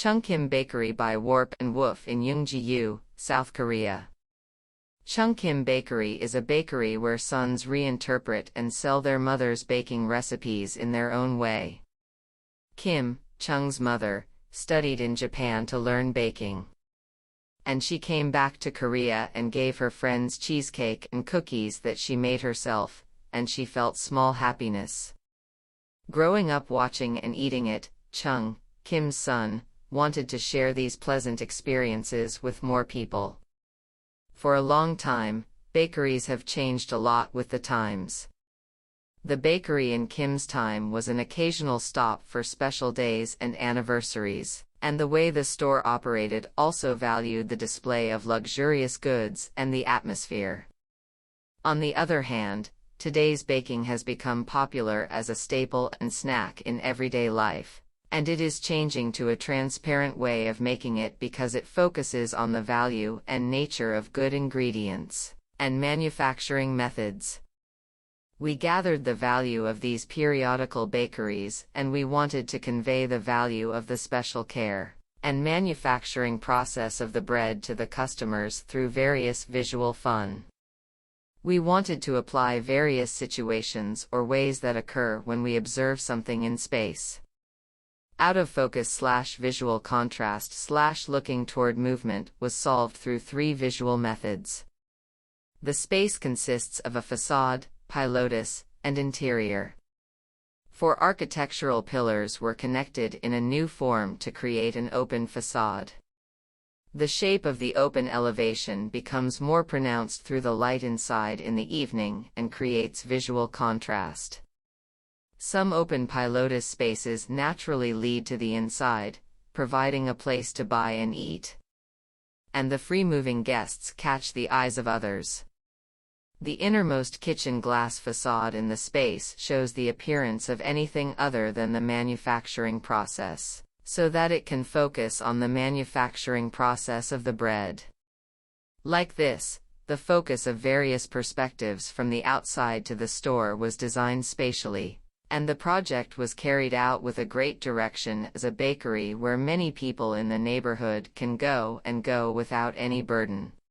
Chungkim Bakery by Warp and WOOF in Yonggi-gu, South Korea. Chungkim Bakery is a bakery where sons reinterpret and sell their mother's baking recipes in their own way. Kim, Chung's mother, studied in Japan to learn baking. And she came back to Korea and gave her friends cheesecake and cookies that she made herself, and she felt small happiness. Growing up watching and eating it, Chung, Kim's son, wanted to share these pleasant experiences with more people. For a long time, bakeries have changed a lot with the times. The bakery in Kim's time was an occasional stop for special days and anniversaries, and the way the store operated also valued the display of luxurious goods and the atmosphere. On the other hand, today's baking has become popular as a staple and snack in everyday life, and it is changing to a transparent way of making it because it focuses on the value and nature of good ingredients and manufacturing methods. We gathered the value of these periodical bakeries, and we wanted to convey the value of the special care and manufacturing process of the bread to the customers through various visual fun. We wanted to apply various situations or ways that occur when we observe something in space. Out of focus/visual contrast/looking toward movement was solved through three visual methods. The space consists of a facade, pilotis, and interior. Four architectural pillars were connected in a new form to create an open facade. The shape of the open elevation becomes more pronounced through the light inside in the evening and creates visual contrast. Some open pilotis spaces naturally lead to the inside, providing a place to buy and eat. And the free-moving guests catch the eyes of others. The innermost kitchen glass facade in the space shows the appearance of anything other than the manufacturing process, so that it can focus on the manufacturing process of the bread. Like this, the focus of various perspectives from the outside to the store was designed spatially, and the project was carried out with a great direction as a bakery where many people in the neighborhood can go without any burden.